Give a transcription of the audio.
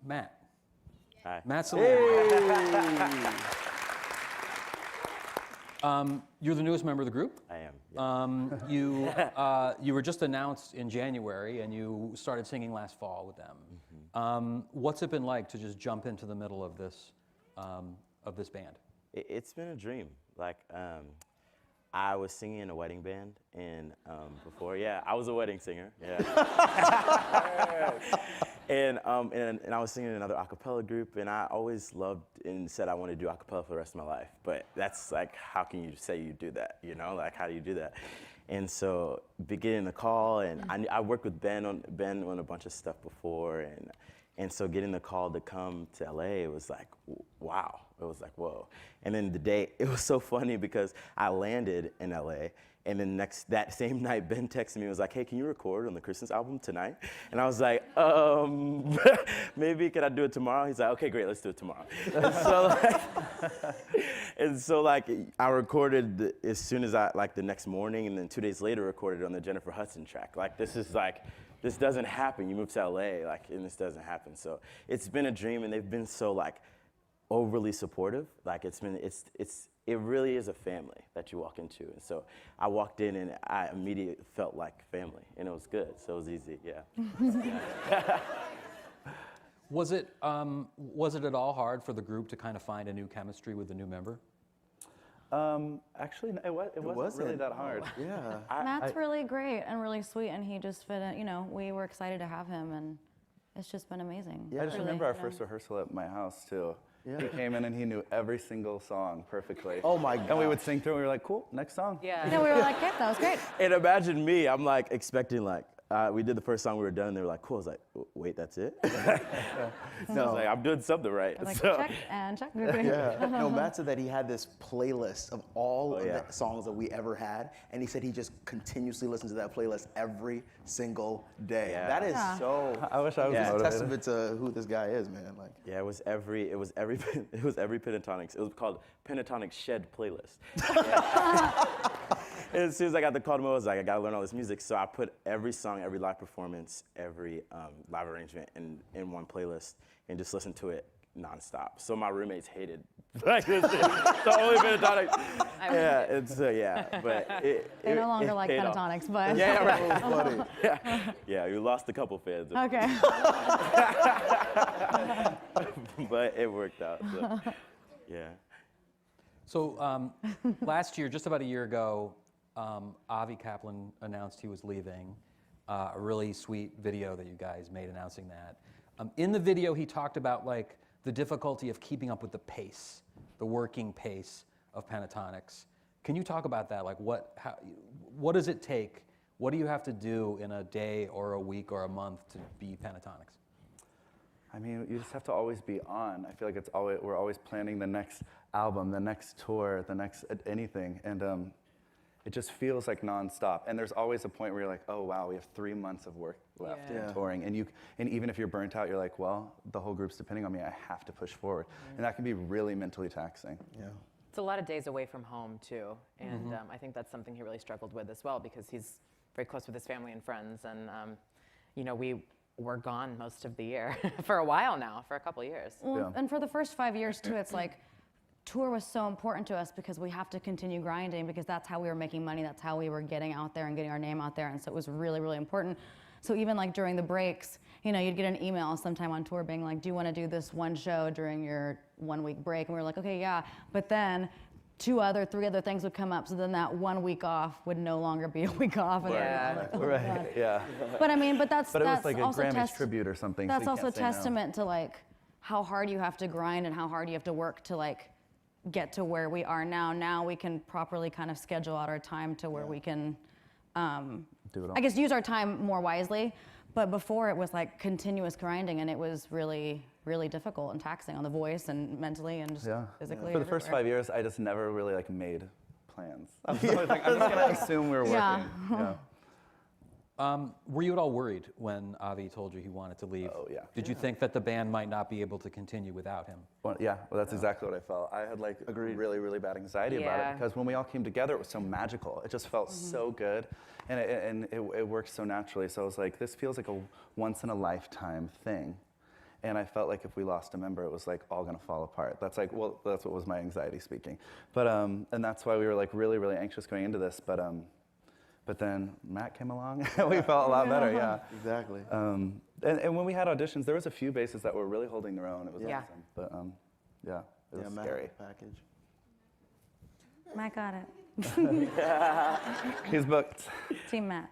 Matt. Hi. Matt Salina. You're the newest member of the group. I am. Yeah. You were just announced in January, and you started singing last fall with them. Mm-hmm. What's it been like to just jump into the middle of this band? It's been a dream. Like, I was singing in a wedding band, and before, I was a wedding singer. Yeah. And I was singing in another a cappella group, and I always loved and said I wanted to do a cappella for the rest of my life. But that's like, how can you say you do that? You know, like, how do you do that? And so beginning the call, and I worked with Ben on a bunch of stuff before, and so getting the call to come to LA, it was like, wow. It was like, whoa. And then the day, it was so funny because I landed in LA, and then that same night, Ben texted me and was like, hey, can you record on the Christmas album tonight? And I was like, maybe can I do it tomorrow? He's like, okay, great, let's do it tomorrow. And so I recorded as soon as the next morning, and then 2 days later recorded on the Jennifer Hudson track. This doesn't happen. You move to LA, and this doesn't happen. So it's been a dream, and they've been so overly supportive. It really is a family that you walk into. And so I walked in, and I immediately felt like family, and it was good. So it was easy, yeah. Was it at all hard for the group to kind of find a new chemistry with the new member? Actually, it wasn't really that hard. Yeah. Matt's really great and really sweet, and he just fit in. We were excited to have him, and it's just been amazing. Yeah. I just remember our first rehearsal at my house, too. Yeah. He came in and he knew every single song perfectly. Oh my God. And we would sing through and we were like, cool, next song. Yeah, we were like, yeah, that was great. And imagine me, I'm expecting we did the first song, we were done, and they were like, cool. I was like, wait, that's it? No. I was like, I'm doing something right. Check and check. Yeah. No, Matt said that he had this playlist of all of the songs that we ever had, and he said he just continuously listens to that playlist every single day. Yeah. That is so. I wish I was a testament to who this guy is, man. Yeah, it was every Pentatonics. It was called Pentatonic Shed Playlist. And as soon as I got the call to I was like, I gotta learn all this music. So I put every song, every live performance, every live arrangement in one playlist and just listened to it nonstop. So my roommates hated the only Pentatonics. But they no longer like Pentatonics, but yeah, right. It was funny. Yeah, we lost a couple fans. Okay. But it worked out. So, yeah. So last year, just about a year ago, Avi Kaplan announced he was leaving. A really sweet video that you guys made announcing that. In the video, he talked about the difficulty of keeping up with the pace, the working pace of Pentatonics. Can you talk about that? What does it take? What do you have to do in a day or a week or a month to be Pentatonics? I mean, you just have to always be on. I feel like we're always planning the next album, the next tour, the next anything, and it just feels like nonstop. And there's always a point where you're like, oh wow, we have 3 months of work left in touring, and even if you're burnt out, you're like, well, the whole group's depending on me. I have to push forward, and that can be really mentally taxing. Yeah. It's a lot of days away from home too, and I think that's something he really struggled with as well because he's very close with his family and friends, and we were gone most of the year for a while now, for a couple years. Well, and for the first 5 years too, it's tour was so important to us because we have to continue grinding because that's how we were making money, that's how we were getting out there and getting our name out there, and so it was really, really important. So even during the breaks, you'd get an email sometime on tour being like, do you want to do this one show during your 1 week break? And we were like, okay, yeah, but then 3 other things would come up, so then that 1 week off would no longer be a week off. And Right, yeah. But I mean, that's it was like a also Grammys tribute or something. That's so also a testament to how hard you have to grind and how hard you have to work to get to where we are now. Now we can properly kind of schedule out our time to where we can, do it all. I guess, use our time more wisely. But before it was continuous grinding, and it was really, really difficult and taxing on the voice and mentally and just physically. For the first 5 years, I just never really made plans. I was always I'm just gonna assume we were working. Yeah. Were you at all worried when Avi told you he wanted to leave? Oh, yeah. Did you think that the band might not be able to continue without him? Well, that's exactly what I felt. I had really, really bad anxiety about it because when we all came together, it was so magical. It just felt so good, and it worked so naturally. So I was like, this feels like a once-in-a-lifetime thing. And I felt like if we lost a member, it was like all gonna fall apart. That's like, well, that's what was my anxiety speaking. But, and that's why we were like really, really anxious going into this. But then Matt came along and we felt a lot better, yeah. Exactly. And when we had auditions, there was a few basses that were really holding their own. It was awesome. But yeah, it was scary. Package. Matt got it. He's booked. Team Matt.